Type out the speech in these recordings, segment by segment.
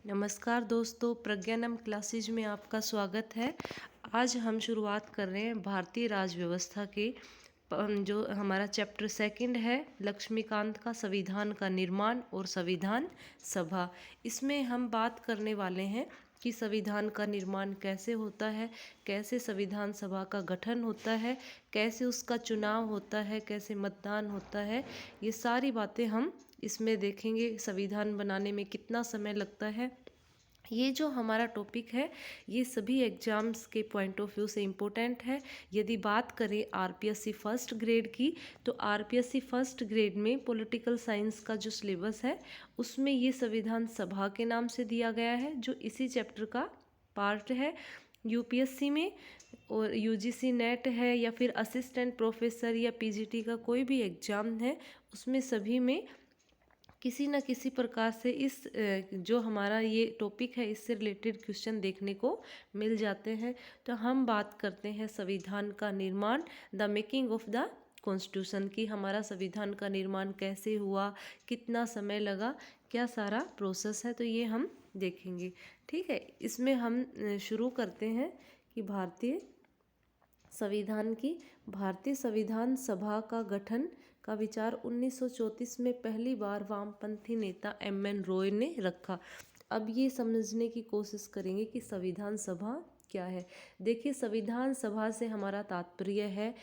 नमस्कार दोस्तों, प्रज्ञानम क्लासेज में आपका स्वागत है। आज हम शुरुआत कर रहे हैं भारतीय राज व्यवस्था के जो हमारा चैप्टर सेकंड है, लक्ष्मीकांत का संविधान का निर्माण और संविधान सभा। इसमें हम बात करने वाले हैं कि संविधान का निर्माण कैसे होता है, कैसे संविधान सभा का गठन होता है, कैसे उसका चुनाव होता है, कैसे मतदान होता है। ये सारी बातें हम इसमें देखेंगे। संविधान बनाने में कितना समय लगता है। ये जो हमारा टॉपिक है, ये सभी एग्जाम्स के पॉइंट ऑफ व्यू से इम्पोर्टेंट है। यदि बात करें आरपीएससी फर्स्ट ग्रेड की, तो आरपीएससी फर्स्ट ग्रेड में पॉलिटिकल साइंस का जो सिलेबस है, उसमें ये संविधान सभा के नाम से दिया गया है, जो इसी चैप्टर का पार्ट है। यूपीएससी में और यूजीसी नेट है या फिर असिस्टेंट प्रोफेसर या पीजीटी का कोई भी एग्ज़ाम है, उसमें सभी में किसी न किसी प्रकार से इस जो हमारा ये टॉपिक है, इससे रिलेटेड क्वेश्चन देखने को मिल जाते हैं। तो हम बात करते हैं संविधान का निर्माण, the making of the constitution की। हमारा संविधान का निर्माण कैसे हुआ, कितना समय लगा, क्या सारा प्रोसेस है, तो ये हम देखेंगे। ठीक है, इसमें हम शुरू करते हैं कि भारतीय संविधान सभा का गठन का विचार 1934 में पहली बार वामपंथी नेता एम.एन. रॉय ने रखा। अब ये समझने की कोशिश करेंगे कि संविधान सभा क्या है। देखिए, संविधान सभा से हमारा तात्पर्य है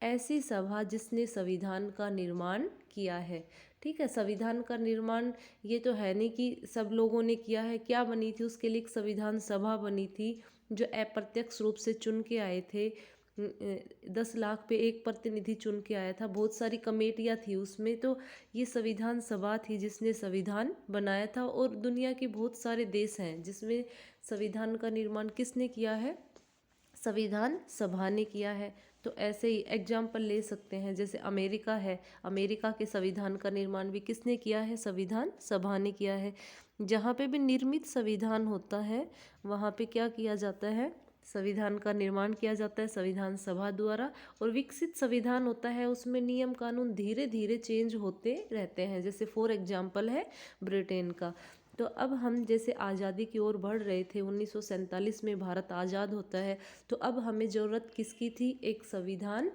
ऐसी सभा जिसने संविधान का निर्माण किया है। ठीक है, संविधान का निर्माण ये तो है नहीं कि सब लोगों ने किया है। क्या बनी थी, उसके लिए एक संविधान सभा बनी थी जो अप्रत्यक्ष रूप से चुन के आए थे। 10 लाख पे एक प्रतिनिधि चुन के आया था। बहुत सारी कमेटियाँ थी उसमें, तो ये संविधान सभा थी जिसने संविधान बनाया था। और दुनिया के बहुत सारे देश हैं जिसमें संविधान का निर्माण किसने किया है, संविधान सभा ने किया है। तो ऐसे ही एग्जाम्पल ले सकते हैं, जैसे अमेरिका है, अमेरिका के संविधान का निर्माण भी किसने किया है, संविधान सभा ने किया है। जहाँ पे भी निर्मित संविधान होता है, वहाँ पे क्या किया जाता है, संविधान का निर्माण किया जाता है संविधान सभा द्वारा। और विकसित संविधान होता है, उसमें नियम कानून धीरे धीरे चेंज होते रहते हैं। जैसे फॉर एग्जाम्पल है ब्रिटेन का। तो अब हम जैसे आज़ादी की ओर बढ़ रहे थे, 1947 में भारत आज़ाद होता है, तो अब हमें ज़रूरत किसकी थी, एक संविधान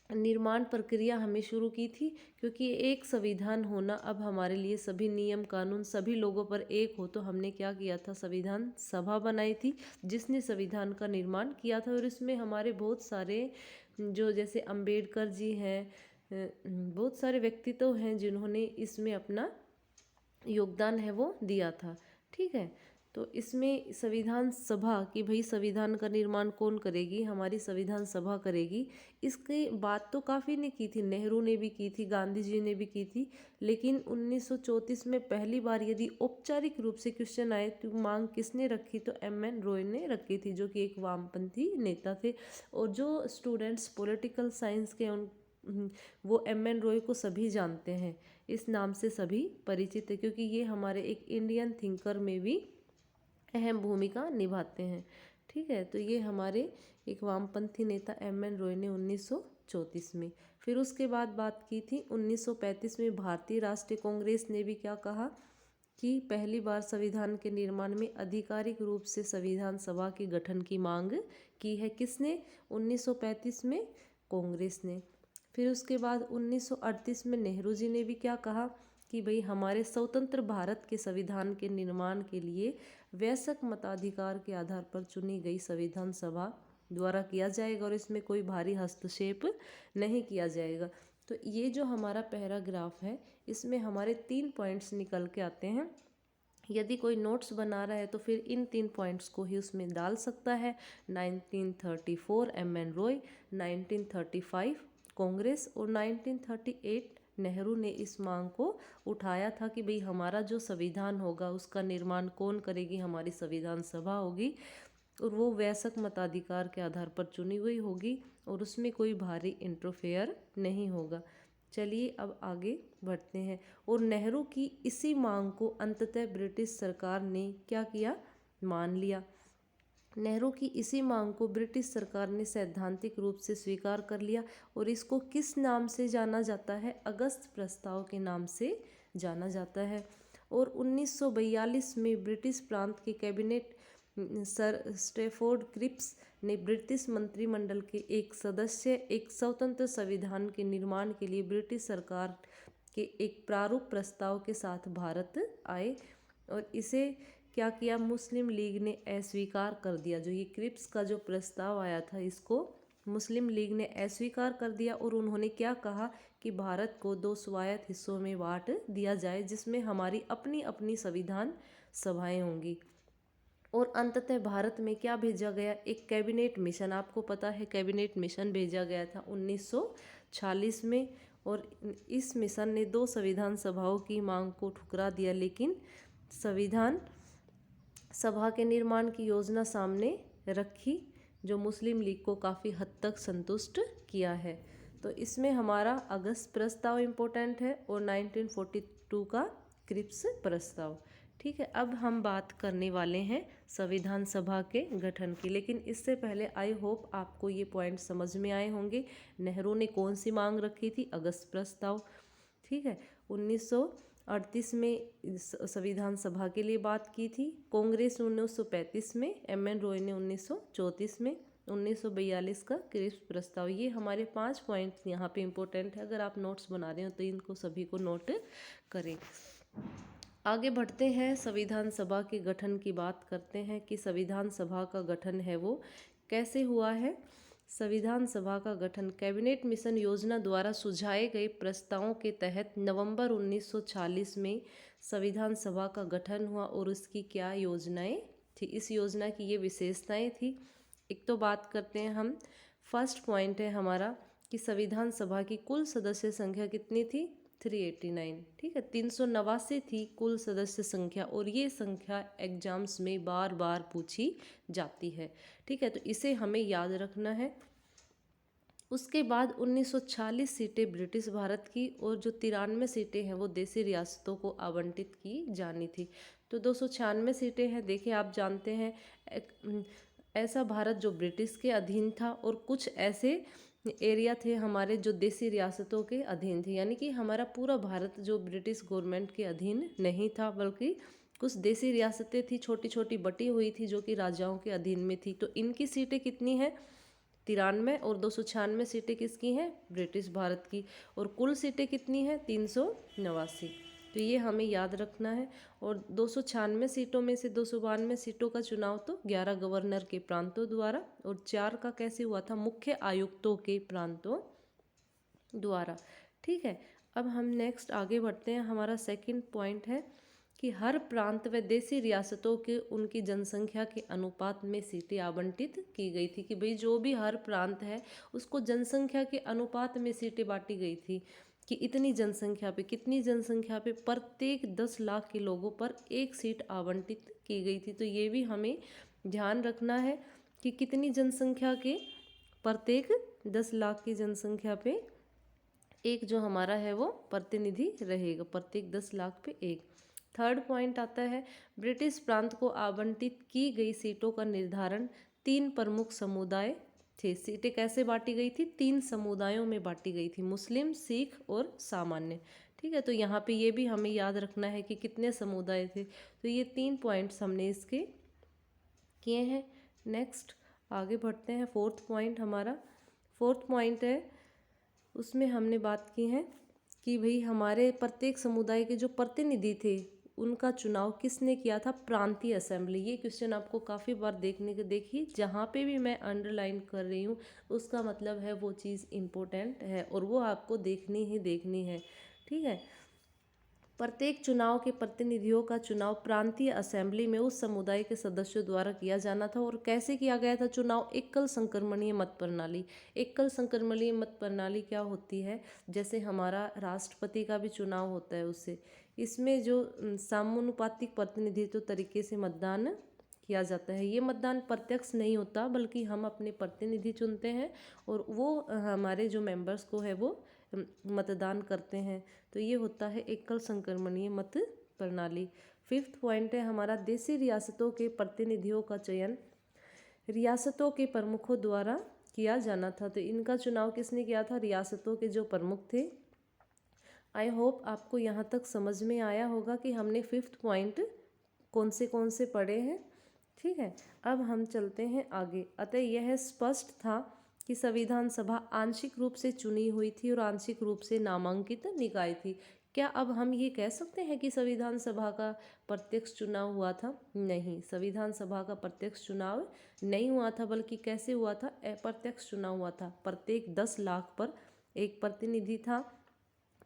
निर्माण प्रक्रिया हमें शुरू की थी। क्योंकि एक संविधान होना अब हमारे लिए सभी नियम कानून सभी लोगों पर एक हो, तो हमने क्या किया था, संविधान सभा बनाई थी जिसने संविधान का निर्माण किया था। और इसमें हमारे बहुत सारे जो जैसे अंबेडकर जी हैं, बहुत सारे व्यक्तित्व हैं जिन्होंने इसमें अपना योगदान है वो दिया था। ठीक है, तो इसमें संविधान सभा कि भाई संविधान का निर्माण कौन करेगी, हमारी संविधान सभा करेगी। इसकी बात तो काफ़ी ने की थी, नेहरू ने भी की थी, गांधी जी ने भी की थी। लेकिन 1934 में पहली बार यदि औपचारिक रूप से क्वेश्चन आए तो मांग किसने रखी, तो एम.एन. रॉय ने रखी थी, जो कि एक वामपंथी नेता थे। और जो स्टूडेंट्स पॉलिटिकल साइंस के वो एम.एन. रॉय को सभी जानते हैं, इस नाम से सभी परिचित है, क्योंकि ये हमारे एक इंडियन थिंकर में भी अहम भूमिका निभाते हैं। ठीक है, तो ये हमारे एक वामपंथी नेता एम.एन. रॉय ने 1934 में। फिर उसके बाद बात की थी 1935 में भारतीय राष्ट्रीय कांग्रेस ने भी क्या कहा कि पहली बार संविधान के निर्माण में आधिकारिक रूप से संविधान सभा के गठन की मांग की है। किसने, 1935 में कांग्रेस ने। फिर उसके बाद 1938 में नेहरू जी ने भी क्या कहा कि भाई हमारे स्वतंत्र भारत के संविधान के निर्माण के लिए वयस्क मताधिकार के आधार पर चुनी गई संविधान सभा द्वारा किया जाएगा और इसमें कोई भारी हस्तक्षेप नहीं किया जाएगा। तो ये जो हमारा पैराग्राफ है, इसमें हमारे 3 पॉइंट्स निकल के आते हैं। यदि कोई नोट्स बना रहा है तो फिर इन 3 पॉइंट्स को ही उसमें डाल सकता है। 1934 एम.एन. रॉय, 1935 कांग्रेस और 1938 नेहरू ने इस मांग को उठाया था कि भाई हमारा जो संविधान होगा उसका निर्माण कौन करेगी, हमारी संविधान सभा होगी। और वो वयस्क मताधिकार के आधार पर चुनी हुई होगी और उसमें कोई भारी इंटरफेयर नहीं होगा। चलिए अब आगे बढ़ते हैं। और नेहरू की इसी मांग को अंततः ब्रिटिश सरकार ने क्या किया, मान लिया। नेहरू की इसी मांग को ब्रिटिश सरकार ने सैद्धांतिक रूप से स्वीकार कर लिया और इसको किस नाम से जाना जाता है, अगस्त प्रस्ताव के नाम से जाना जाता है। और 1942 में ब्रिटिश प्रांत के कैबिनेट सर स्टैफोर्ड क्रिप्स ने ब्रिटिश मंत्रिमंडल के एक सदस्य एक स्वतंत्र संविधान के निर्माण के लिए ब्रिटिश सरकार के एक प्रारूप प्रस्ताव के साथ भारत आए और इसे क्या किया, मुस्लिम लीग ने अस्वीकार कर दिया। जो ये क्रिप्स का जो प्रस्ताव आया था इसको मुस्लिम लीग ने अस्वीकार कर दिया और उन्होंने क्या कहा कि भारत को 2 स्वायत्त हिस्सों में बांट दिया जाए जिसमें हमारी अपनी अपनी संविधान सभाएं होंगी। और अंततः भारत में क्या भेजा गया, एक कैबिनेट मिशन, आपको पता है कैबिनेट मिशन भेजा गया था 1946 में और इस मिशन ने 2 संविधान सभाओं की मांग को ठुकरा दिया, लेकिन संविधान सभा के निर्माण की योजना सामने रखी जो मुस्लिम लीग को काफ़ी हद तक संतुष्ट किया है। तो इसमें हमारा अगस्त प्रस्ताव इम्पोर्टेंट है और 1942 का क्रिप्स प्रस्ताव। ठीक है, अब हम बात करने वाले हैं संविधान सभा के गठन की, लेकिन इससे पहले आई होप आपको ये पॉइंट समझ में आए होंगे। नेहरू ने कौन सी मांग रखी थी, अगस्त प्रस्ताव। ठीक है, 1938 में संविधान सभा के लिए बात की थी। कांग्रेस 1935 में, एम.एन. रॉय ने 1934 में, 1942 का क्रिप्स प्रस्ताव। ये हमारे 5 पॉइंट्स यहाँ पे इम्पोर्टेंट है। अगर आप नोट्स बना रहे हो तो इनको सभी को नोट करें। आगे बढ़ते हैं, संविधान सभा के गठन की बात करते हैं कि संविधान सभा का गठन है वो कैसे हुआ है। संविधान सभा का गठन कैबिनेट मिशन योजना द्वारा सुझाए गए प्रस्तावों के तहत नवंबर 1946 में संविधान सभा का गठन हुआ और उसकी क्या योजनाएं थी, इस योजना की ये विशेषताएं थी। एक तो बात करते हैं हम, फर्स्ट पॉइंट है हमारा कि संविधान सभा की कुल सदस्य संख्या कितनी थी, 389। ठीक है, 389 थी कुल सदस्य संख्या और ये संख्या एग्जाम्स में बार बार पूछी जाती है। ठीक है, तो इसे हमें याद रखना है। उसके बाद 1946 सीटें ब्रिटिश भारत की और जो 93 सीटें हैं वो देसी रियासतों को आवंटित की जानी थी। तो 296 सीटें हैं। देखिए, आप जानते हैं ऐसा भारत जो ब्रिटिश के अधीन था और कुछ ऐसे एरिया थे हमारे जो देसी रियासतों के अधीन थे, यानी कि हमारा पूरा भारत जो ब्रिटिश गवर्नमेंट के अधीन नहीं था, बल्कि कुछ देसी रियासतें थी, छोटी छोटी बटी हुई थी जो कि राजाओं के अधीन में थी। तो इनकी सीटें कितनी हैं, 93, और 296 सीटें किसकी हैं, ब्रिटिश भारत की। और कुल सीटें कितनी हैं, 389। तो ये हमें याद रखना है। और 296 सीटों में से 292 सीटों का चुनाव तो 11 गवर्नर के प्रांतों द्वारा और 4 का कैसे हुआ था, मुख्य आयुक्तों के प्रांतों द्वारा। ठीक है, अब हम नेक्स्ट आगे बढ़ते हैं। हमारा सेकंड पॉइंट है कि हर प्रांत व देसी रियासतों के उनकी जनसंख्या के अनुपात में सीटें आवंटित की गई थी, कि भाई जो भी हर प्रांत है उसको जनसंख्या के अनुपात में सीटें बांटी गई थी कि इतनी जनसंख्या पे, कितनी जनसंख्या पे, प्रत्येक 10 लाख के लोगों पर एक सीट आवंटित की गई थी। तो ये भी हमें ध्यान रखना है कि कितनी जनसंख्या के, प्रत्येक 10 लाख की जनसंख्या पे एक जो हमारा है वो प्रतिनिधि रहेगा, प्रत्येक 10 लाख पे एक। थर्ड पॉइंट आता है, ब्रिटिश प्रांत को आवंटित की गई सीटों का निर्धारण 3 प्रमुख समुदाय थे। सीटें कैसे बांटी गई थी, 3 समुदायों में बांटी गई थी, मुस्लिम, सिख और सामान्य। ठीक है, तो यहाँ पे ये भी हमें याद रखना है कि कितने समुदाय थे। तो ये 3 पॉइंट्स हमने इसके किए हैं। नेक्स्ट आगे बढ़ते हैं, फोर्थ पॉइंट हमारा, फोर्थ पॉइंट है उसमें हमने बात की है कि भाई हमारे प्रत्येक समुदाय के जो प्रतिनिधि थे उनका चुनाव किसने किया था, प्रांतीय असेंबली। ये क्वेश्चन आपको काफ़ी बार देखने को देखी, जहाँ पे भी मैं अंडरलाइन कर रही हूँ उसका मतलब है वो चीज़ इम्पोर्टेंट है और वो आपको देखनी ही देखनी है। ठीक है, प्रत्येक चुनाव के प्रतिनिधियों का चुनाव प्रांतीय असेंबली में उस समुदाय के सदस्यों द्वारा किया जाना था। और कैसे किया गया था चुनाव, एकल संक्रमणीय मत प्रणाली। एकल संक्रमणीय मत प्रणाली क्या होती है, जैसे हमारा राष्ट्रपति का भी चुनाव होता है उससे, इसमें जो समानुपातिक प्रतिनिधित्व तरीके से मतदान किया जाता है। ये मतदान प्रत्यक्ष नहीं होता बल्कि हम अपने प्रतिनिधि चुनते हैं और वो हमारे जो मेंबर्स को है वो मतदान करते हैं। तो ये होता है एकल संक्रमणीय मत प्रणाली। फिफ्थ पॉइंट है हमारा, देसी रियासतों के प्रतिनिधियों का चयन रियासतों के प्रमुखों द्वारा किया जाना था। तो इनका चुनाव किसने किया था, रियासतों के जो प्रमुख थे। आई होप आपको यहाँ तक समझ में आया होगा कि हमने 5th पॉइंट कौन से पढ़े हैं। ठीक है, अब हम चलते हैं आगे। अतः यह स्पष्ट था कि संविधान सभा आंशिक रूप से चुनी हुई थी और आंशिक रूप से नामांकित निकाय थी। क्या अब हम ये कह सकते हैं कि संविधान सभा का प्रत्यक्ष चुनाव हुआ था? नहीं, संविधान सभा का प्रत्यक्ष चुनाव नहीं हुआ था, बल्कि कैसे हुआ था? अप्रत्यक्ष चुनाव हुआ था। प्रत्येक 10 लाख पर एक प्रतिनिधि था।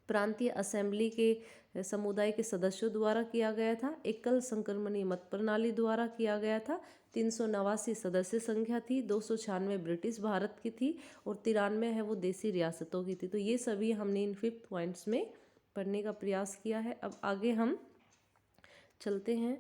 प्रांतीय असेंबली के समुदाय के सदस्यों द्वारा किया गया था। एकल संक्रमणीय मत प्रणाली द्वारा किया गया था। 389 सदस्य संख्या थी। 296 ब्रिटिश भारत की थी और 93 है वो देसी रियासतों की थी। तो ये सभी हमने इन 5th पॉइंट्स में पढ़ने का प्रयास किया है। अब आगे हम चलते हैं।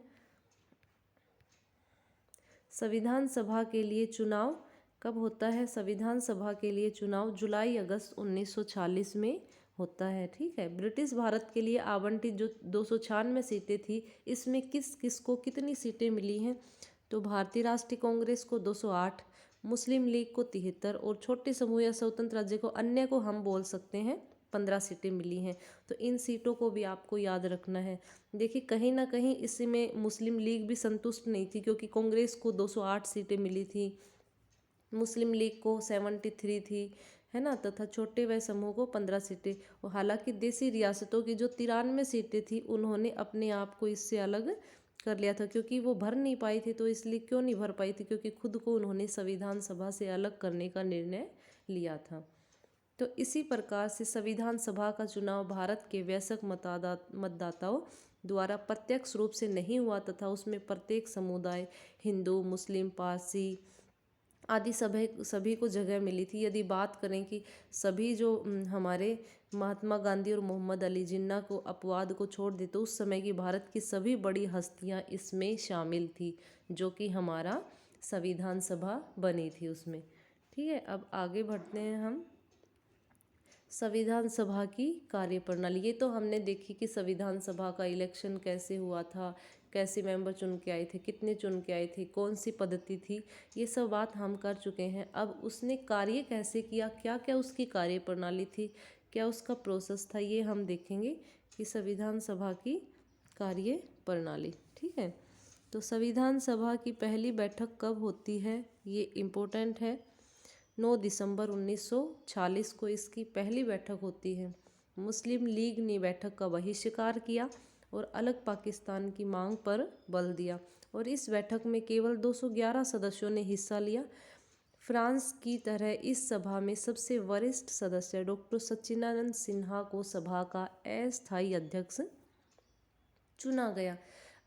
संविधान सभा के लिए चुनाव कब होता है? संविधान सभा के लिए चुनाव जुलाई अगस्त 1940 में होता है। ठीक है, ब्रिटिश भारत के लिए आवंटित जो 296 सीटें थी, इसमें किस किस को कितनी सीटें मिली हैं? तो भारतीय राष्ट्रीय कांग्रेस को 208, मुस्लिम लीग को 73 और छोटे समूह या स्वतंत्र राज्य को अन्य को हम बोल सकते हैं 15 सीटें मिली हैं। तो इन सीटों को भी आपको याद रखना है। देखिए, कहीं ना कहीं इसमें मुस्लिम लीग भी संतुष्ट नहीं थी, क्योंकि कांग्रेस को 208 सीटें मिली थी, मुस्लिम लीग को 73 थी, है ना, तथा छोटे व समूह को 15 सीटें। और हालांकि देसी रियासतों की जो 93 सीटें थी, उन्होंने अपने आप को इससे अलग कर लिया था, क्योंकि वो भर नहीं पाई थी। तो इसलिए क्यों नहीं भर पाई थी? क्योंकि खुद को उन्होंने संविधान सभा से अलग करने का निर्णय लिया था। तो इसी प्रकार से संविधान सभा का चुनाव भारत के वयस्क मतदाताओं द्वारा प्रत्यक्ष रूप से नहीं हुआ, तथा उसमें प्रत्येक समुदाय, हिंदू, मुस्लिम, पारसी आदि सभी को जगह मिली थी। यदि बात करें कि सभी जो हमारे महात्मा गांधी और मोहम्मद अली जिन्ना को अपवाद को छोड़ दे, तो उस समय की भारत की सभी बड़ी हस्तियां इसमें शामिल थी, जो कि हमारा संविधान सभा बनी थी उसमें। ठीक है, अब आगे बढ़ते हैं हम। संविधान सभा की कार्यप्रणाली, ये तो हमने देखी कि संविधान सभा का इलेक्शन कैसे हुआ था, कैसे मेंबर चुन के आए थे, कितने चुन के आए थे, कौन सी पद्धति थी, ये सब बात हम कर चुके हैं। अब उसने कार्य कैसे किया, क्या क्या उसकी कार्यप्रणाली थी, क्या उसका प्रोसेस था, ये हम देखेंगे कि संविधान सभा की कार्यप्रणाली। ठीक है, तो संविधान सभा की पहली बैठक कब होती है, ये इम्पोर्टेंट है। 9 दिसंबर 1940 को इसकी पहली बैठक होती है। मुस्लिम लीग ने बैठक का बहिष्कार किया और अलग पाकिस्तान की मांग पर बल दिया, और इस बैठक में केवल 211 सदस्यों ने हिस्सा लिया। फ्रांस की तरह इस सभा में सबसे वरिष्ठ सदस्य डॉक्टर सच्चिदानंद सिन्हा को सभा का अस्थायी अध्यक्ष चुना गया।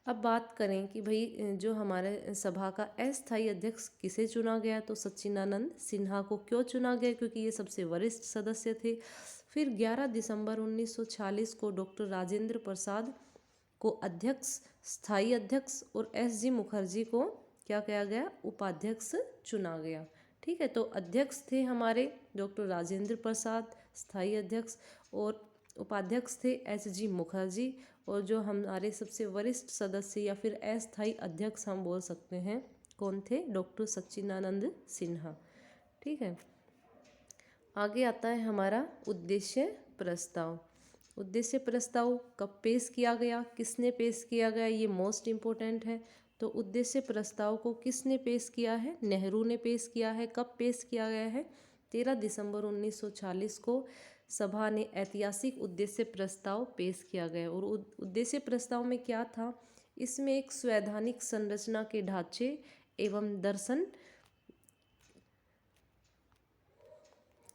अब बात करें कि भाई जो हमारे सभा का अस्थायी अध्यक्ष किसे चुना गया, तो सच्चिदानंद सिन्हा को क्यों चुना गया? क्योंकि ये सबसे वरिष्ठ सदस्य थे। फिर 11 दिसंबर 1940 को डॉक्टर राजेंद्र प्रसाद को अध्यक्ष, स्थायी अध्यक्ष, और एस जी मुखर्जी को क्या किया गया? उपाध्यक्ष चुना गया। ठीक है, तो अध्यक्ष थे हमारे डॉक्टर राजेंद्र प्रसाद, स्थायी अध्यक्ष, और उपाध्यक्ष थे एस जी मुखर्जी, और जो हमारे सबसे वरिष्ठ सदस्य या फिर अस्थायी अध्यक्ष हम बोल सकते हैं, कौन थे? डॉक्टर सच्चिदानंद सिन्हा। ठीक है, आगे आता है हमारा उद्देश्य प्रस्ताव। उद्देश्य प्रस्ताव कब पेश किया गया, किसने पेश किया गया, ये मोस्ट इम्पोर्टेंट है। तो उद्देश्य प्रस्ताव को किसने पेश किया है? नेहरू ने पेश किया है। कब पेश किया गया है? 13 दिसंबर 1940 को सभा ने ऐतिहासिक उद्देश्य प्रस्ताव पेश किया गया। और उद्देश्य प्रस्ताव में क्या था? इसमें एक संवैधानिक संरचना के ढांचे एवं दर्शन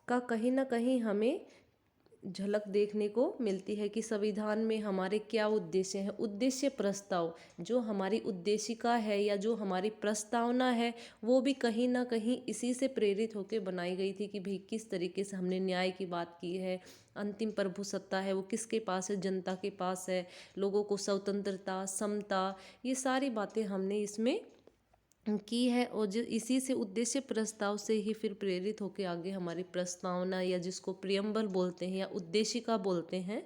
का कहीं ना कहीं हमें झलक देखने को मिलती है कि संविधान में हमारे क्या उद्देश्य हैं। उद्देश्य प्रस्ताव जो हमारी उद्देशिका है या जो हमारी प्रस्तावना है, वो भी कहीं ना कहीं इसी से प्रेरित होकर बनाई गई थी कि भाई किस तरीके से हमने न्याय की बात की है, अंतिम प्रभु सत्ता है वो किसके पास है? जनता के पास है। लोगों को स्वतंत्रता, समता, ये सारी बातें हमने इसमें की है। और जो इसी से उद्देश्य प्रस्ताव से ही फिर प्रेरित होकर आगे हमारी प्रस्तावना, या जिसको प्रियम्बल बोलते हैं या उद्देशिका बोलते हैं,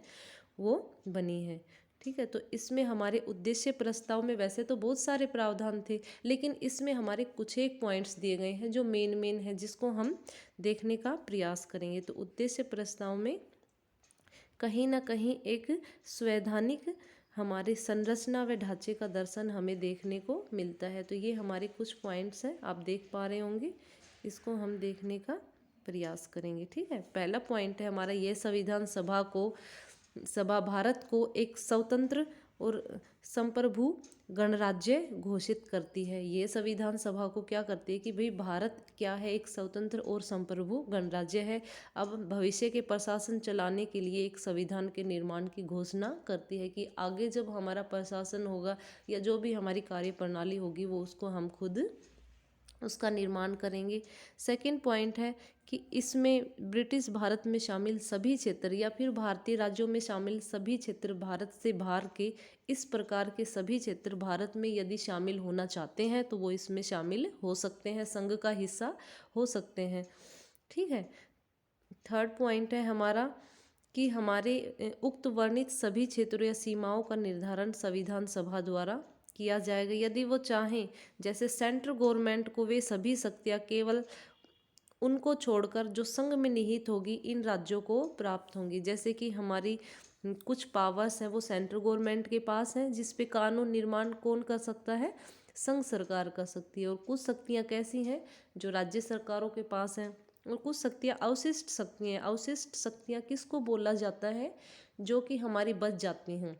वो बनी है। ठीक है, तो इसमें हमारे उद्देश्य प्रस्ताव में वैसे तो बहुत सारे प्रावधान थे, लेकिन इसमें हमारे कुछ एक पॉइंट्स दिए गए हैं जो मेन है, जिसको हम देखने का प्रयास करेंगे। तो उद्देश्य प्रस्ताव में कहीं ना कहीं एक संवैधानिक हमारे संरचना व ढांचे का दर्शन हमें देखने को मिलता है। तो ये हमारे कुछ पॉइंट्स हैं, आप देख पा रहे होंगे, इसको हम देखने का प्रयास करेंगे। ठीक है, पहला पॉइंट है हमारा, ये संविधान सभा भारत को एक स्वतंत्र और संप्रभु गणराज्य घोषित करती है। ये संविधान सभा को क्या करती है कि भाई भारत क्या है, एक स्वतंत्र और संप्रभु गणराज्य है। अब भविष्य के प्रशासन चलाने के लिए एक संविधान के निर्माण की घोषणा करती है कि आगे जब हमारा प्रशासन होगा या जो भी हमारी कार्य प्रणाली होगी वो उसको हम खुद उसका निर्माण करेंगे। सेकंड पॉइंट है कि इसमें ब्रिटिश भारत में शामिल सभी क्षेत्र या फिर भारतीय राज्यों में शामिल सभी क्षेत्र भारत से बाहर के इस प्रकार के सभी क्षेत्र भारत में यदि शामिल होना चाहते हैं तो वो इसमें शामिल हो सकते हैं, संघ का हिस्सा हो सकते हैं। ठीक है, थर्ड पॉइंट है हमारा कि हमारे उक्त वर्णित सभी क्षेत्रों या सीमाओं का निर्धारण संविधान सभा द्वारा किया जाएगा यदि वो चाहें। जैसे सेंट्रल गवर्नमेंट को वे सभी शक्तियाँ केवल उनको छोड़कर जो संघ में निहित होगी इन राज्यों को प्राप्त होंगी। जैसे कि हमारी कुछ पावर्स हैं वो सेंट्रल गवर्नमेंट के पास हैं, जिस पे कानून निर्माण कौन कर सकता है, संघ सरकार कर सकती है। और कुछ शक्तियाँ कैसी हैं जो राज्य सरकारों के पास हैं, और कुछ शक्तियाँ अवशिष्ट शक्तियाँ। अवशिष्ट शक्तियाँ किसको बोला जाता है, जो कि हमारी बच जाती हैं।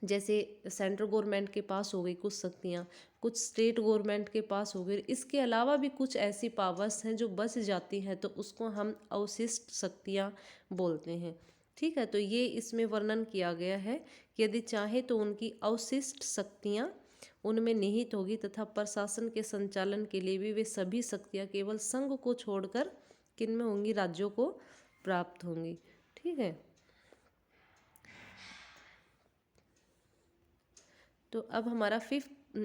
जैसे सेंट्रल गवर्नमेंट के पास हो गई कुछ शक्तियाँ, कुछ स्टेट गवर्नमेंट के पास हो गई, इसके अलावा भी कुछ ऐसी पावर्स हैं जो बच जाती हैं, तो उसको हम अवशिष्ट शक्तियाँ बोलते हैं। ठीक है, तो ये इसमें वर्णन किया गया है कि यदि चाहे तो उनकी अवशिष्ट शक्तियाँ उनमें निहित होगी तथा प्रशासन के संचालन के लिए भी वे सभी शक्तियाँ केवल संघ को छोड़कर किन में होंगी, राज्यों को प्राप्त होंगी। ठीक है, तो अब हमारा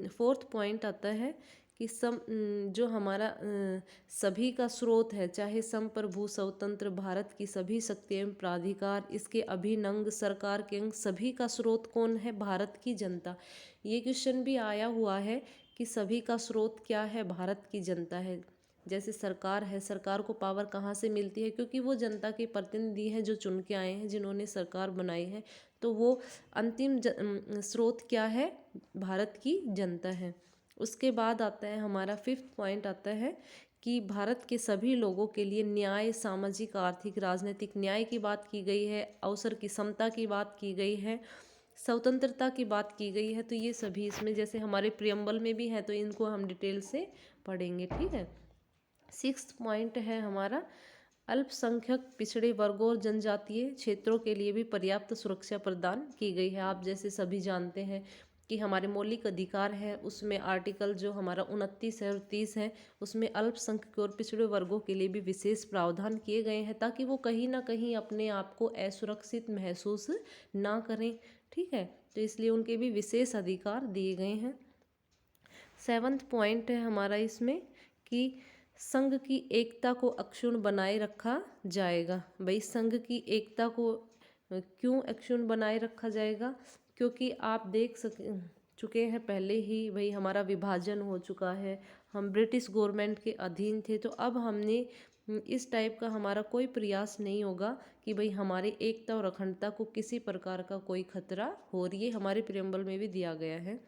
फोर्थ पॉइंट आता है कि जो हमारा सभी का स्रोत है, चाहे संप्रभु स्वतंत्र भारत की सभी शक्तियाँ एवं प्राधिकार, इसके अभिन्न सरकार के अंग, सभी का स्रोत कौन है, भारत की जनता। ये क्वेश्चन भी आया हुआ है कि सभी का स्रोत क्या है, भारत की जनता है। जैसे सरकार है, सरकार को पावर कहाँ से मिलती है, क्योंकि वो जनता के प्रतिनिधि हैं जो चुन के आए हैं, जिन्होंने सरकार बनाई है। तो वो अंतिम स्रोत क्या है, भारत की जनता है। उसके बाद आता है हमारा फिफ्थ पॉइंट आता है कि भारत के सभी लोगों के लिए न्याय, सामाजिक, आर्थिक, राजनीतिक न्याय की बात की गई है, अवसर की समता की बात की गई है, स्वतंत्रता की बात की गई है। तो ये सभी इसमें जैसे हमारे प्रियम्बल में भी है, तो इनको हम डिटेल से पढ़ेंगे। ठीक है, सिक्स्थ पॉइंट है हमारा, अल्पसंख्यक, पिछड़े वर्गों और जनजातीय क्षेत्रों के लिए भी पर्याप्त सुरक्षा प्रदान की गई है। आप जैसे सभी जानते हैं कि हमारे मौलिक अधिकार है, उसमें आर्टिकल जो हमारा 29 है और 30 है, उसमें अल्पसंख्यक और पिछड़े वर्गों के लिए भी विशेष प्रावधान किए गए हैं, ताकि वो कहीं ना कहीं अपने आप को असुरक्षित महसूस ना करें। ठीक है, तो इसलिए उनके भी विशेष अधिकार दिए गए हैं। सेवन्थ पॉइंट है हमारा इसमें कि संघ की एकता को अक्षुण्ण बनाए रखा जाएगा। भाई संघ की एकता को क्यों अक्षुण्ण बनाए रखा जाएगा, क्योंकि आप देख चुके हैं पहले ही भाई हमारा विभाजन हो चुका है, हम ब्रिटिश गवर्नमेंट के अधीन थे। तो अब हमने इस टाइप का हमारा कोई प्रयास नहीं होगा कि भाई हमारी एकता और अखंडता को किसी प्रकार का कोई खतरा हो रही है, हमारे प्रियम्बल में भी दिया गया है।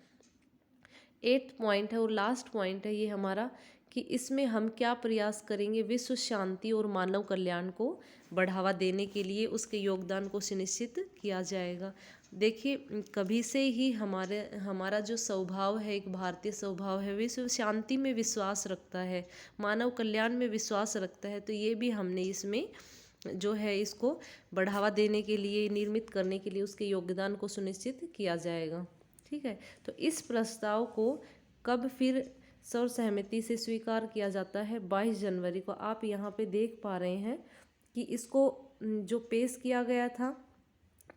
एट्थ पॉइंट है और लास्ट पॉइंट है ये हमारा कि इसमें हम क्या प्रयास करेंगे, विश्व शांति और मानव कल्याण को बढ़ावा देने के लिए उसके योगदान को सुनिश्चित किया जाएगा। देखिए कभी से ही हमारा जो स्वभाव है, एक भारतीय स्वभाव है, विश्व शांति में विश्वास रखता है, मानव कल्याण में विश्वास रखता है। तो ये भी हमने इसमें जो है इसको बढ़ावा देने के लिए, निर्मित करने के लिए उसके योगदान को सुनिश्चित किया जाएगा। ठीक है, तो इस प्रस्ताव को कब फिर सर्वसहमति से स्वीकार किया जाता है, 22 जनवरी को। आप यहाँ पे देख पा रहे हैं कि इसको जो पेश किया गया था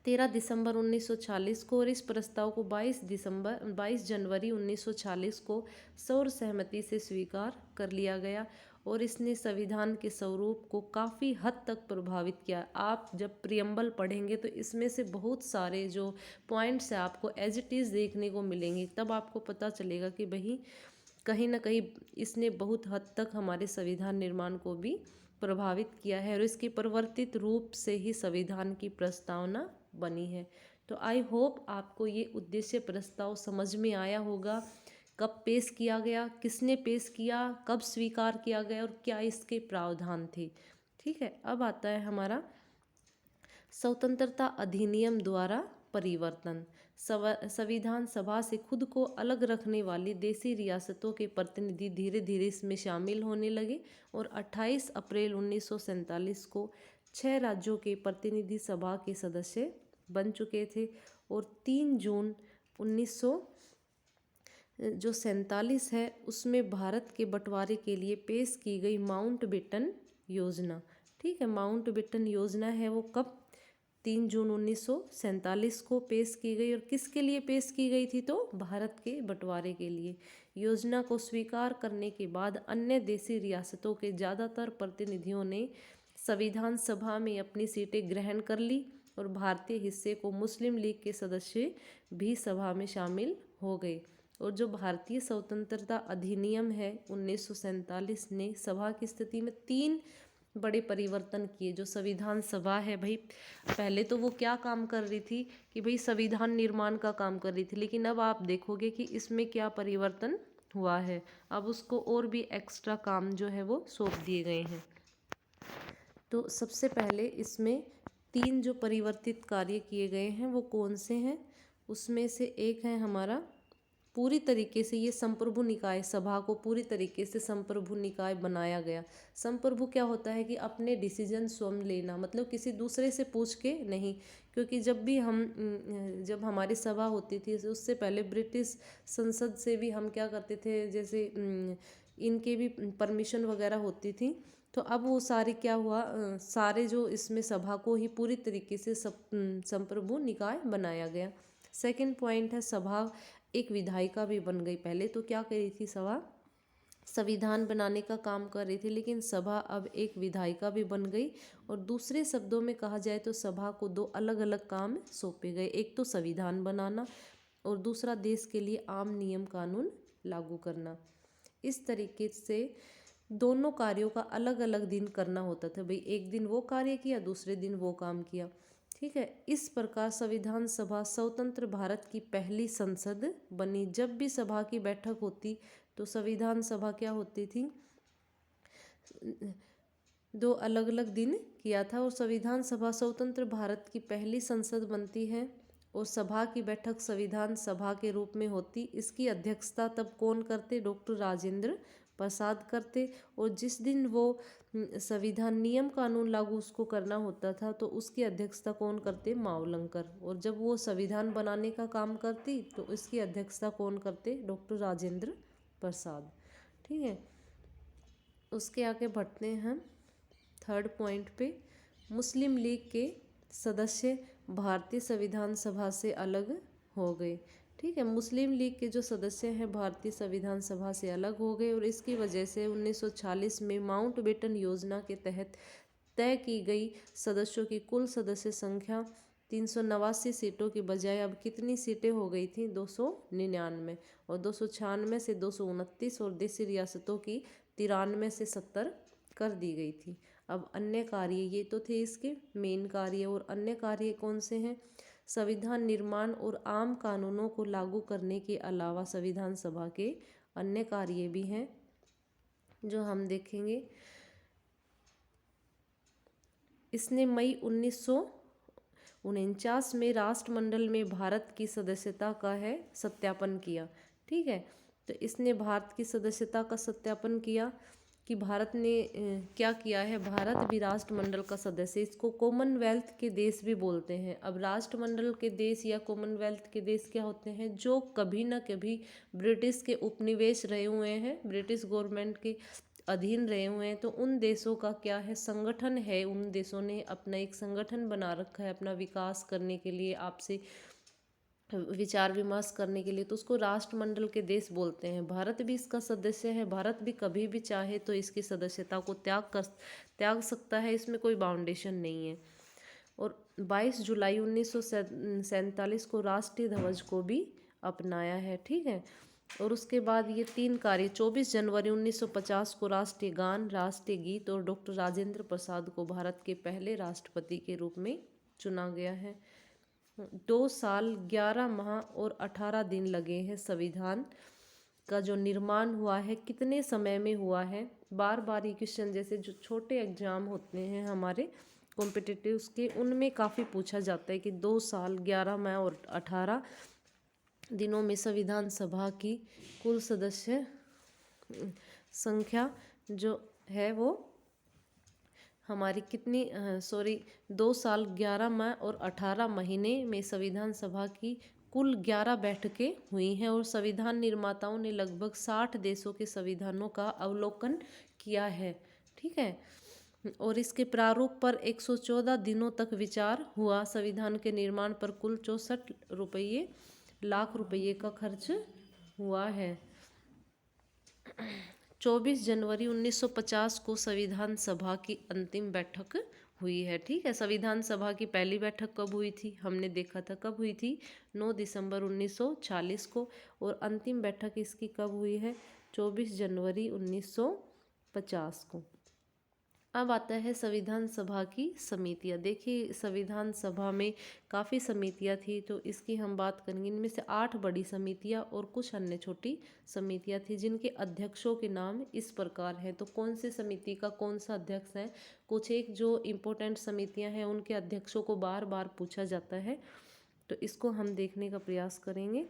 13 दिसंबर 1940 को, और इस प्रस्ताव को 22 जनवरी 1940 को सर्वसहमति से स्वीकार कर लिया गया, और इसने संविधान के स्वरूप को काफ़ी हद तक प्रभावित किया। आप जब प्रियम्बल पढ़ेंगे तो इसमें से बहुत सारे जो पॉइंट्स हैं आपको एज इट इज़ देखने को मिलेंगे, तब आपको पता चलेगा कि भाई कहीं ना कहीं इसने बहुत हद तक हमारे संविधान निर्माण को भी प्रभावित किया है और इसके परिवर्तित रूप से ही संविधान की प्रस्तावना बनी है। तो आई होप आपको ये उद्देश्य प्रस्ताव समझ में आया होगा। कब पेश किया गया, किसने पेश किया, कब स्वीकार किया गया और क्या इसके प्रावधान थे। ठीक है, अब आता है हमारा स्वतंत्रता अधिनियम द्वारा परिवर्तन। संविधान सभा से खुद को अलग रखने वाली देशी रियासतों के प्रतिनिधि धीरे धीरे इसमें शामिल होने लगे और 28 अप्रैल 1947 को 6 राज्यों के प्रतिनिधि सभा के सदस्य बन चुके थे और 3 जून 1947 है उसमें भारत के बंटवारे के लिए पेश की गई माउंटबेटन योजना। ठीक है, माउंटबेटन योजना है वो कब 3 जून 1947 को पेश की गई और किसके लिए पेश की गई थी, तो भारत के बंटवारे के लिए। योजना को स्वीकार करने के बाद अन्य देशी रियासतों के ज़्यादातर प्रतिनिधियों ने संविधान सभा में अपनी सीटें ग्रहण कर ली और भारतीय हिस्से को मुस्लिम लीग के सदस्य भी सभा में शामिल हो गए। और जो भारतीय स्वतंत्रता अधिनियम है 1947 ने सभा की स्थिति में 3 बड़े परिवर्तन किए। जो संविधान सभा है भाई, पहले तो वो क्या काम कर रही थी कि भाई संविधान निर्माण का काम कर रही थी, लेकिन अब आप देखोगे कि इसमें क्या परिवर्तन हुआ है। अब उसको और भी एक्स्ट्रा काम जो है वो सौंप दिए गए हैं। तो सबसे पहले इसमें 3 जो परिवर्तित कार्य किए गए हैं वो कौन से हैं, उसमें से एक है हमारा पूरी तरीके से ये संप्रभु निकाय, सभा को पूरी तरीके से संप्रभु निकाय बनाया गया। संप्रभु क्या होता है कि अपने डिसीजन स्वयं लेना, मतलब किसी दूसरे से पूछ के नहीं। क्योंकि जब हमारी सभा होती थी उससे पहले ब्रिटिश संसद से भी हम क्या करते थे, जैसे इनके भी परमिशन वगैरह होती थी। तो अब वो सारे क्या हुआ, सारे जो इसमें सभा को ही पूरी तरीके से संप्रभु निकाय बनाया गया। सेकंड पॉइंट है सभा एक विधायिका भी बन गई। पहले तो क्या कर रही थी सभा, संविधान बनाने का काम कर रही थी, लेकिन सभा अब एक विधायिका भी बन गई। और दूसरे शब्दों में कहा जाए तो सभा को 2 अलग अलग काम सौंपे गए, एक तो संविधान बनाना और दूसरा देश के लिए आम नियम कानून लागू करना। इस तरीके से दोनों कार्यों का अलग अलग दिन करना होता था। भाई एक दिन वो कार्य किया, दूसरे दिन वो काम किया। ठीक है, इस प्रकार संविधान सभा स्वतंत्र भारत की पहली संसद बनी। जब भी सभा की बैठक होती तो संविधान सभा क्या होती थी, 2 अलग अलग दिन किया था। और संविधान सभा स्वतंत्र भारत की पहली संसद बनती है और सभा की बैठक संविधान सभा के रूप में होती। इसकी अध्यक्षता तब कौन करते, डॉक्टर राजेंद्र प्रसाद करते। और जिस दिन वो संविधान नियम कानून लागू उसको करना होता था तो उसकी अध्यक्षता कौन करते, मावलंकर। और जब वो संविधान बनाने का काम करती तो इसकी अध्यक्षता कौन करते, डॉक्टर राजेंद्र प्रसाद। ठीक है, उसके आगे बढ़ते हैं हम थर्ड पॉइंट पे। मुस्लिम लीग के सदस्य भारतीय संविधान सभा से अलग हो गए। ठीक है, मुस्लिम लीग के जो सदस्य हैं भारतीय संविधान सभा से अलग हो गए और इसकी वजह से 1946 में माउंटबेटन योजना के तहत तय की गई सदस्यों की कुल सदस्य संख्या 389 सीटों की बजाय अब कितनी सीटें हो गई थी, 299। और 296 से 229 और देशी रियासतों की 93 से 70 कर दी गई थी। अब अन्य कार्य, ये तो थे इसके मेन कार्य, और अन्य कार्य कौन से हैं, संविधान निर्माण और आम कानूनों को लागू करने के अलावा संविधान सभा के अन्य कार्य भी हैं जो हम देखेंगे। इसने मई 1949 में राष्ट्रमंडल में भारत की सदस्यता का है सत्यापन किया। ठीक है, तो इसने भारत की सदस्यता का सत्यापन किया कि भारत ने क्या किया है, भारत भी राष्ट्रमंडल का सदस्य। इसको कॉमनवेल्थ के देश भी बोलते हैं। अब राष्ट्रमंडल के देश या कॉमनवेल्थ के देश क्या होते हैं, जो कभी ना कभी ब्रिटिश के उपनिवेश रहे हुए हैं, ब्रिटिश गवर्नमेंट के अधीन रहे हुए हैं। तो उन देशों का क्या है, संगठन है। उन देशों ने अपना एक संगठन बना रखा है अपना विकास करने के लिए, आपसे विचार विमर्श करने के लिए, तो उसको राष्ट्रमंडल के देश बोलते हैं। भारत भी इसका सदस्य है। भारत भी कभी भी चाहे तो इसकी सदस्यता को त्याग सकता है, इसमें कोई बाउंडेशन नहीं है। और 22 जुलाई 1947 को राष्ट्रीय ध्वज को भी अपनाया है। ठीक है, और उसके बाद ये 3 कार्य 24 जनवरी 1950 को राष्ट्रीय गान, राष्ट्रीय गीत और डॉक्टर राजेंद्र प्रसाद को भारत के पहले राष्ट्रपति के रूप में चुना गया है। 2 साल 11 माह और 18 दिन लगे हैं संविधान का जो निर्माण हुआ है, कितने समय में हुआ है। बार बार ये क्वेश्चन जैसे जो छोटे एग्जाम होते हैं हमारे कॉम्पिटिटिव्स के, उनमें काफ़ी पूछा जाता है कि 2 साल 11 माह और 18 दिनों में संविधान सभा की कुल सदस्य संख्या जो है वो हमारी कितनी 2 साल 11 माह और 18 महीने में संविधान सभा की कुल 11 बैठकें हुई हैं और संविधान निर्माताओं ने लगभग 60 देशों के संविधानों का अवलोकन किया है। ठीक है, और इसके प्रारूप पर 114 दिनों तक विचार हुआ। संविधान के निर्माण पर कुल 64 लाख रुपये का खर्च हुआ है। 24 जनवरी 1950 को संविधान सभा की अंतिम बैठक हुई है। ठीक है, संविधान सभा की पहली बैठक कब हुई थी, हमने देखा था कब हुई थी, 9 दिसंबर 1940 को। और अंतिम बैठक इसकी कब हुई है, 24 जनवरी 1950 को। अब आता है संविधान सभा की समितियाँ। देखिए संविधान सभा में काफ़ी समितियाँ थी, तो इसकी हम बात करेंगे। इनमें से 8 बड़ी समितियाँ और कुछ अन्य छोटी समितियाँ थी, जिनके अध्यक्षों के नाम इस प्रकार हैं। तो कौन सी समिति का कौन सा अध्यक्ष है, कुछ एक जो इम्पोर्टेंट समितियाँ हैं उनके अध्यक्षों को बार बार पूछा जाता है, तो इसको हम देखने का प्रयास करेंगे।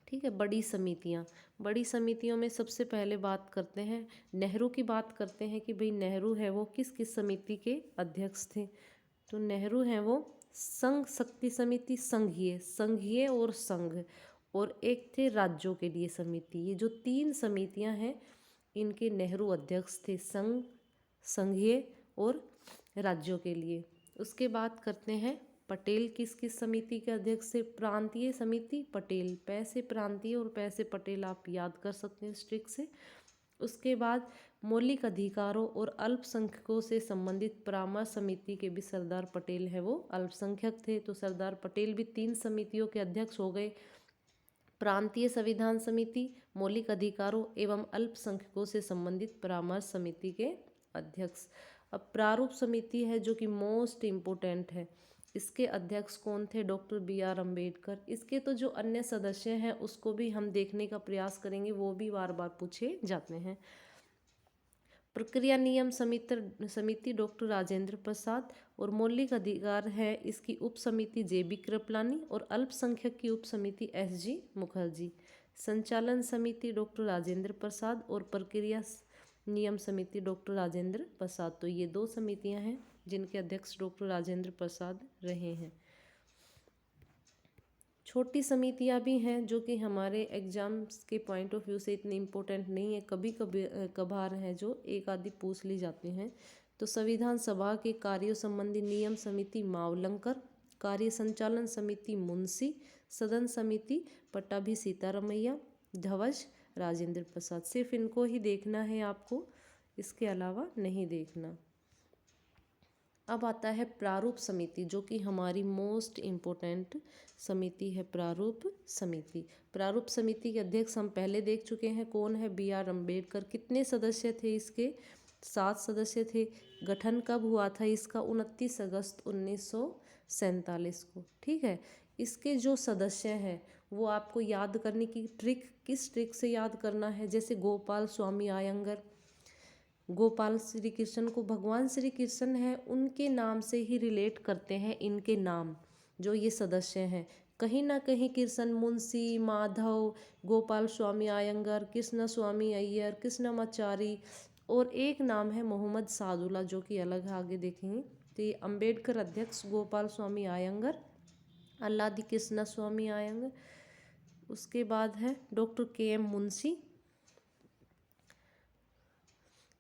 ठीक है, बड़ी समितियों में सबसे पहले बात करते हैं नेहरू की। बात करते हैं कि भाई नेहरू है वो किस किस समिति के अध्यक्ष थे। तो नेहरू हैं वो संघ शक्ति समिति, संघीय और संघ, और एक थे राज्यों के लिए समिति। ये जो 3 समितियां हैं इनके नेहरू अध्यक्ष थे, संघ, संघीय और राज्यों के लिए। उसके बाद करते हैं पटेल किस किस समिति के अध्यक्ष थे। प्रांतीय समिति पटेल, पैसे प्रांतीय और पैसे पटेल आप याद कर सकते हैं स्ट्रिक से। उसके बाद मौलिक अधिकारों और अल्पसंख्यकों से संबंधित परामर्श समिति के भी सरदार पटेल है वो अल्पसंख्यक थे, तो सरदार पटेल भी 3 समितियों के अध्यक्ष हो गए। प्रांतीय संविधान समिति, मौलिक अधिकारों एवं अल्पसंख्यकों से संबंधित परामर्श समिति के अध्यक्ष। अब प्रारूप समिति है जो कि मोस्ट इम्पोर्टेंट है, इसके अध्यक्ष कौन थे, डॉक्टर BR अम्बेडकर। इसके तो जो अन्य सदस्य हैं उसको भी हम देखने का प्रयास करेंगे, वो भी बार बार पूछे जाते हैं। प्रक्रिया नियम समिति डॉक्टर राजेंद्र प्रसाद, और मौलिक अधिकार है इसकी उप समिति JB कृपलानी, और अल्पसंख्यक की उप समिति SG मुखर्जी। संचालन समिति डॉक्टर राजेंद्र प्रसाद और प्रक्रिया नियम समिति डॉक्टर राजेंद्र प्रसाद। तो ये 2 समितियां हैं जिनके अध्यक्ष डॉक्टर राजेंद्र प्रसाद रहे हैं। छोटी समितियां भी हैं जो कि हमारे एग्जाम्स के पॉइंट ऑफ व्यू से इतनी इम्पोर्टेंट नहीं है, कभी कभी कभार हैं जो एक आधी पूछ ली जाती हैं। तो संविधान सभा के कार्यों संबंधी नियम समिति मावलंकर, कार्य संचालन समिति मुंशी, सदन समिति पट्टाभी सीतारमैया, धवज राजेंद्र प्रसाद। सिर्फ इनको ही देखना है आपको, इसके अलावा नहीं देखना। अब आता है प्रारूप समिति जो कि हमारी मोस्ट इम्पोर्टेंट समिति है, प्रारूप समिति। प्रारूप समिति के अध्यक्ष हम पहले देख चुके हैं, कौन है, BR अम्बेडकर। कितने सदस्य थे इसके, 7 सदस्य थे। गठन कब हुआ था इसका, 29 अगस्त 1947 को। ठीक है, इसके जो सदस्य हैं वो आपको याद करने की ट्रिक, किस ट्रिक से याद करना है, जैसे गोपाल स्वामी अयंगर। गोपाल श्री कृष्ण को भगवान श्री कृष्ण है उनके नाम से ही रिलेट करते हैं इनके नाम, जो ये सदस्य हैं। कहीं ना कहीं कृष्ण मुंशी, माधव, गोपाल स्वामी अयंगर, कृष्ण स्वामी अय्यर, कृष्णमाचारी, और एक नाम है मोहम्मद सादुल्ला जो कि अलग है, आगे देखेंगे। तो ये अम्बेडकर अध्यक्ष गोपाल स्वामी अयंगर, अल्लादी कृष्ण स्वामी अयंगर। उसके बाद है डॉक्टर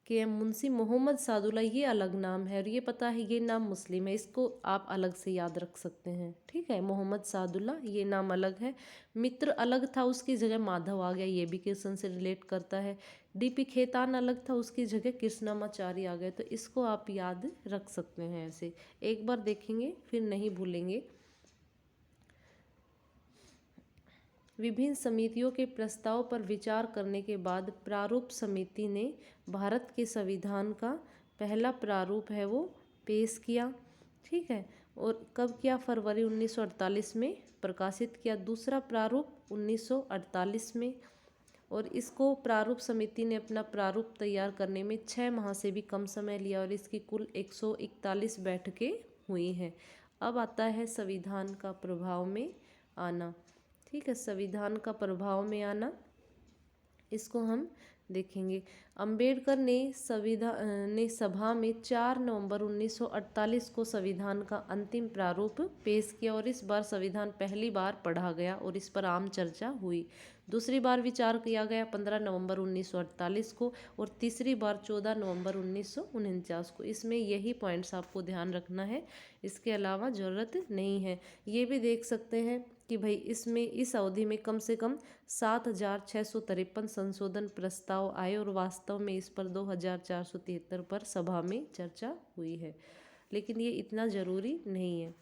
KM मुंशी, मोहम्मद सादुल्ला ये अलग नाम है, और ये पता है ये नाम मुस्लिम है, इसको आप अलग से याद रख सकते हैं। ठीक है, मोहम्मद सादुल्ला ये नाम अलग है। मित्र अलग था, उसकी जगह माधव आ गया, ये भी कृष्ण से रिलेट करता है। DP खेतान अलग था, उसकी जगह कृष्णमाचारी आ गए, तो इसको आप याद रख सकते हैं। ऐसे एक बार देखेंगे फिर नहीं भूलेंगे। विभिन्न समितियों के प्रस्ताव पर विचार करने के बाद प्रारूप समिति ने भारत के संविधान का पहला प्रारूप है वो पेश किया। ठीक है, और कब किया? फरवरी 1948 में प्रकाशित किया दूसरा प्रारूप 1948 में। और इसको प्रारूप समिति ने अपना प्रारूप तैयार करने में 6 माह से भी कम समय लिया और इसकी कुल 141 बैठकें हुई हैं। अब आता है संविधान का प्रभाव में आना। ठीक है, संविधान का प्रभाव में आना, इसको हम देखेंगे। अंबेडकर ने सभा में 4 नवंबर 1948 को संविधान का अंतिम प्रारूप पेश किया और इस बार संविधान पहली बार पढ़ा गया और इस पर आम चर्चा हुई। दूसरी बार विचार किया गया 15 नवंबर 1948 को और तीसरी बार 14 नवंबर 1949 को। इसमें यही पॉइंट्स आपको ध्यान रखना है, इसके अलावा ज़रूरत नहीं है। ये भी देख सकते हैं कि भाई इसमें इस अवधि में कम से कम 7,653 संशोधन प्रस्ताव आए और वास्तव में इस पर 2,473 पर सभा में चर्चा हुई है, लेकिन ये इतना ज़रूरी नहीं है।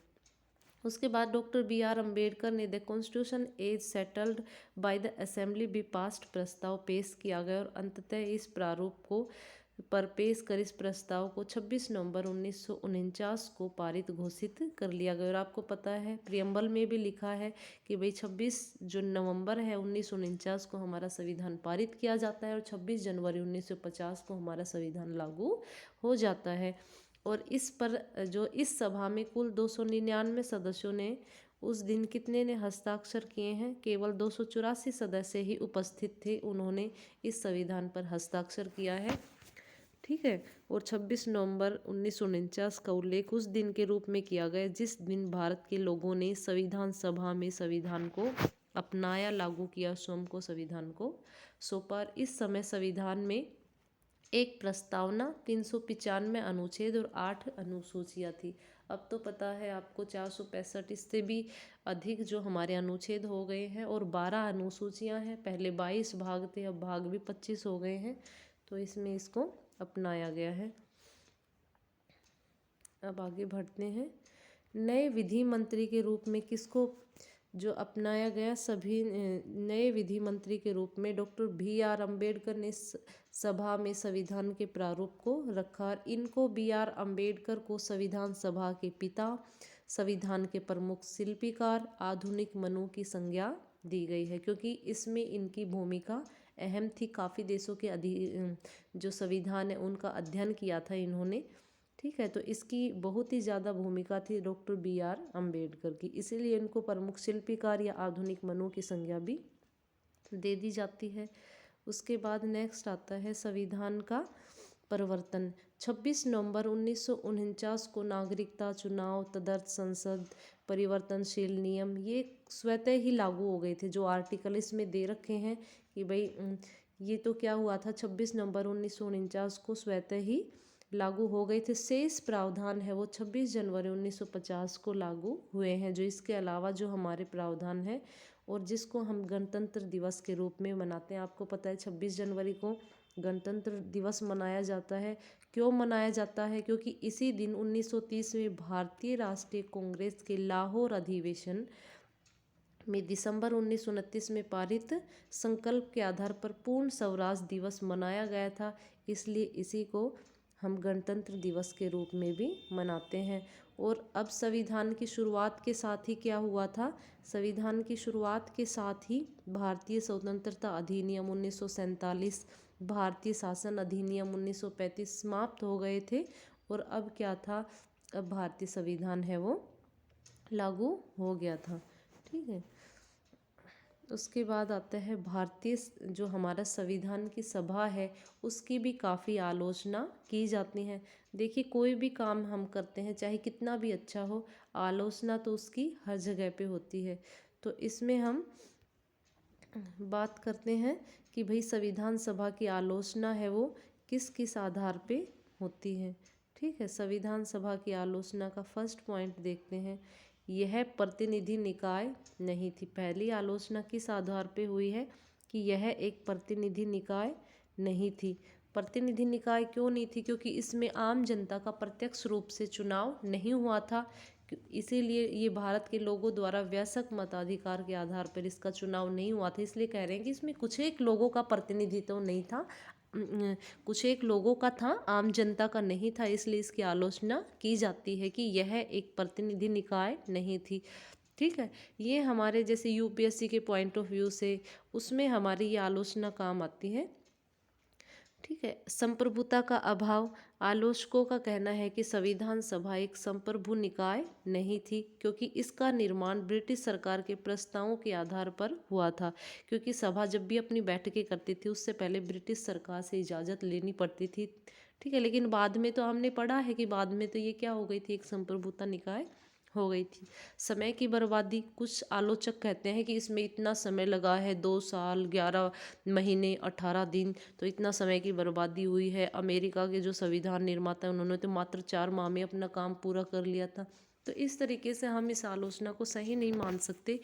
उसके बाद डॉक्टर B.R. अम्बेडकर ने the constitution as settled by the assembly be passed प्रस्ताव पेश किया गया और अंततः इस प्रारूप को पर पेश कर इस प्रस्ताव को 26 नवंबर 1949 को पारित घोषित कर लिया गया। और आपको पता है प्रियम्बल में भी लिखा है कि भाई 26 जो नवंबर है 1949 को हमारा संविधान पारित किया जाता है और 26 जनवरी 1950 को हमारा संविधान लागू हो जाता है। और इस पर जो इस सभा में कुल 299 सदस्यों ने उस दिन कितने ने हस्ताक्षर किए हैं? केवल 284 सदस्य ही उपस्थित थे, उन्होंने इस संविधान पर हस्ताक्षर किया है। ठीक है, और 26 नवंबर 1949 का उल्लेख उस दिन के रूप में किया गया जिस दिन भारत के लोगों ने संविधान सभा में संविधान को अपनाया, लागू किया, स्वयं को संविधान को सौंपा। इस समय संविधान में एक प्रस्तावना, 395 अनुच्छेद और 8 अनुसूचियाँ थी। अब तो पता है आपको 465 इससे भी अधिक जो हमारे अनुच्छेद हो गए हैं और 12 अनुसूचियाँ हैं। पहले 22 भाग थे, अब भाग भी 25 हो गए हैं, तो इसमें इसको अपनाया गया है। अब आगे बढ़ते हैं। नए विधि मंत्री के रूप में किसको जो अपनाया गया? सभी नए विधि मंत्री के रूप में डॉक्टर B.R. अम्बेडकर ने सभा में संविधान के प्रारूप को रखा। इनको B.R. अम्बेडकर को संविधान सभा के पिता, संविधान के प्रमुख शिल्पीकार, आधुनिक मनु की संज्ञा दी गई है, क्योंकि इसमें इनकी भूमिका अहम थी। काफ़ी देशों के जो संविधान है उनका अध्ययन किया था इन्होंने। ठीक है, तो इसकी बहुत ही ज़्यादा भूमिका थी डॉक्टर B.R. अम्बेडकर की, इसीलिए इनको प्रमुख शिल्पीकार या आधुनिक मनु की संज्ञा भी दे दी जाती है। उसके बाद नेक्स्ट आता है संविधान का परिवर्तन। 26 नवंबर 1949 को नागरिकता, चुनाव, तदर्थ संसद परिवर्तनशील नियम ये स्वतः ही लागू हो गए थे। जो आर्टिकल इसमें दे रखे हैं कि भाई ये तो क्या हुआ था, 26 नवंबर 1949 को स्वतः ही लागू हो गए थे। शेष प्रावधान है वो 26 जनवरी 1950 को लागू हुए हैं। जो इसके अलावा जो हमारे प्रावधान है और जिसको हम गणतंत्र दिवस के रूप में मनाते हैं। आपको पता है 26 जनवरी को गणतंत्र दिवस मनाया जाता है। क्यों मनाया जाता है? क्योंकि इसी दिन 1930 में भारतीय राष्ट्रीय कांग्रेस के लाहौर अधिवेशन में दिसंबर 1929 में पारित संकल्प के आधार पर पूर्ण स्वराज दिवस मनाया गया था, इसलिए इसी को हम गणतंत्र दिवस के रूप में भी मनाते हैं। और अब संविधान की शुरुआत के साथ ही क्या हुआ था? संविधान की शुरुआत के साथ ही भारतीय स्वतंत्रता अधिनियम 1947, भारतीय शासन अधिनियम 1935 समाप्त हो गए थे और अब क्या था? अब भारतीय संविधान है वो लागू हो गया था। ठीक है, उसके बाद आता है भारतीय जो हमारा संविधान की सभा है उसकी भी काफ़ी आलोचना की जाती है। देखिए कोई भी काम हम करते हैं चाहे कितना भी अच्छा हो, आलोचना तो उसकी हर जगह पे होती है। तो इसमें हम बात करते हैं कि भाई संविधान सभा की आलोचना है वो किस किस आधार पे होती है। ठीक है, संविधान सभा की आलोचना का फर्स्ट पॉइंट देखते हैं। यह प्रतिनिधि निकाय नहीं थी। पहली आलोचना किस आधार पे हुई है? कि यह एक प्रतिनिधि निकाय नहीं थी। प्रतिनिधि निकाय क्यों नहीं थी? क्योंकि इसमें आम जनता का प्रत्यक्ष रूप से चुनाव नहीं हुआ था। इसीलिए ये भारत के लोगों द्वारा वयस्क मताधिकार के आधार पर इसका चुनाव नहीं हुआ था। इसलिए कह रहे हैं कि इसमें कुछ एक लोगों का प्रतिनिधित्व नहीं था, कुछ एक लोगों का था, आम जनता का नहीं था। इसलिए इसकी आलोचना की जाती है कि यह एक प्रतिनिधि निकाय नहीं थी। ठीक है, ये हमारे जैसे यूपीएससी के पॉइंट ऑफ व्यू से उसमें हमारी ये आलोचना काम आती है। ठीक है, संप्रभुता का अभाव। आलोचकों का कहना है कि संविधान सभा एक संप्रभु निकाय नहीं थी, क्योंकि इसका निर्माण ब्रिटिश सरकार के प्रस्तावों के आधार पर हुआ था। क्योंकि सभा जब भी अपनी बैठकें करती थी उससे पहले ब्रिटिश सरकार से इजाज़त लेनी पड़ती थी। ठीक है, लेकिन बाद में तो हमने पढ़ा है कि बाद में तो ये क्या हो गई थी, एक संप्रभुता निकाय हो गई थी। समय की बर्बादी। कुछ आलोचक कहते हैं कि इसमें इतना समय लगा है, 2 साल 11 महीने 18 दिन, तो इतना समय की बर्बादी हुई है। अमेरिका के जो संविधान निर्माता हैं उन्होंने तो मात्र 4 माह में अपना काम पूरा कर लिया था। तो इस तरीके से हम इस आलोचना को सही नहीं मान सकते।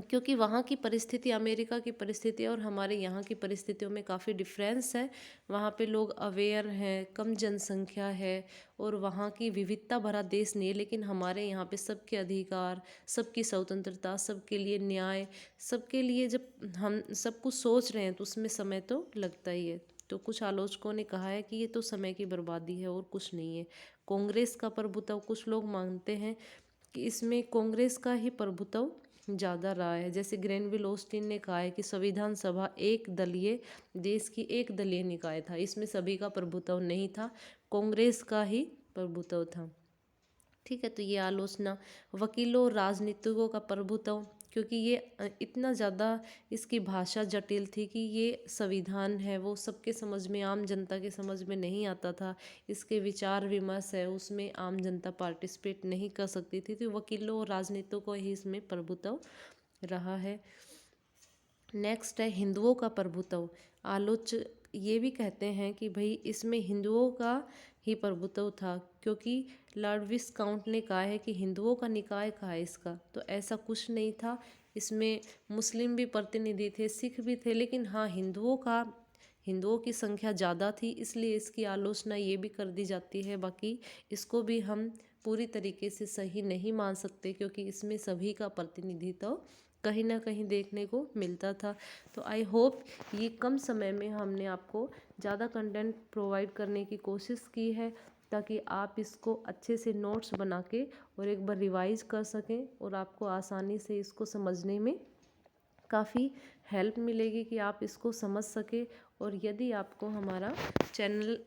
क्योंकि वहाँ की परिस्थिति, अमेरिका की परिस्थिति और हमारे यहाँ की परिस्थितियों में काफ़ी डिफरेंस है। वहाँ पे लोग अवेयर हैं, कम जनसंख्या है और वहाँ की विविधता भरा देश नहीं है। लेकिन हमारे यहाँ पे सबके अधिकार, सबकी स्वतंत्रता, सबके लिए न्याय, सबके लिए जब हम सब कुछ सोच रहे हैं तो उसमें समय तो लगता ही है। तो कुछ आलोचकों ने कहा है कि ये तो समय की बर्बादी है और कुछ नहीं है। कांग्रेस का प्रभुत्व। कुछ लोग मानते हैं कि इसमें कांग्रेस का ही प्रभुत्व ज़्यादा रहा है। जैसे ग्रेनविल ऑस्टिन ने कहा है कि संविधान सभा एक दलीय, देश की एक दलीय निकाय था, इसमें सभी का प्रभुत्व नहीं था, कांग्रेस का ही प्रभुत्व था। ठीक है, तो ये आलोचना। वकीलों और राजनीतिकों का प्रभुत्व। क्योंकि ये इतना ज़्यादा इसकी भाषा जटिल थी कि ये संविधान है वो सबके समझ में, आम जनता के समझ में नहीं आता था। इसके विचार विमर्श है उसमें आम जनता पार्टिसिपेट नहीं कर सकती थी। तो वकीलों और राजनीतिकों को ही इसमें प्रभुत्व रहा है। नेक्स्ट है हिंदुओं का प्रभुत्व। आलोच ये भी कहते हैं कि भाई इसमें हिंदुओं का ही प्रभुत्व था, क्योंकि लॉर्ड विस्काउंट ने कहा है कि हिंदुओं का निकाय कहा है इसका, तो ऐसा कुछ नहीं था। इसमें मुस्लिम भी प्रतिनिधि थे, सिख भी थे, लेकिन हाँ हिंदुओं की संख्या ज़्यादा थी, इसलिए इसकी आलोचना ये भी कर दी जाती है। बाकी इसको भी हम पूरी तरीके से सही नहीं मान सकते, क्योंकि इसमें सभी का प्रतिनिधित्व कहीं ना कहीं देखने को मिलता था। तो आई होप ये कम समय में हमने आपको ज़्यादा कंटेंट प्रोवाइड करने की कोशिश की है, ताकि आप इसको अच्छे से नोट्स बना के और एक बार रिवाइज कर सकें और आपको आसानी से इसको समझने में काफ़ी हेल्प मिलेगी कि आप इसको समझ सके। और यदि आपको हमारा चैनल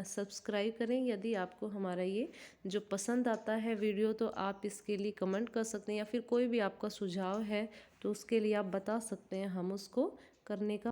सब्सक्राइब करें, यदि आपको हमारा ये जो पसंद आता है वीडियो, तो आप इसके लिए कमेंट कर सकते हैं, या फिर कोई भी आपका सुझाव है तो उसके लिए आप बता सकते हैं, हम उसको करने का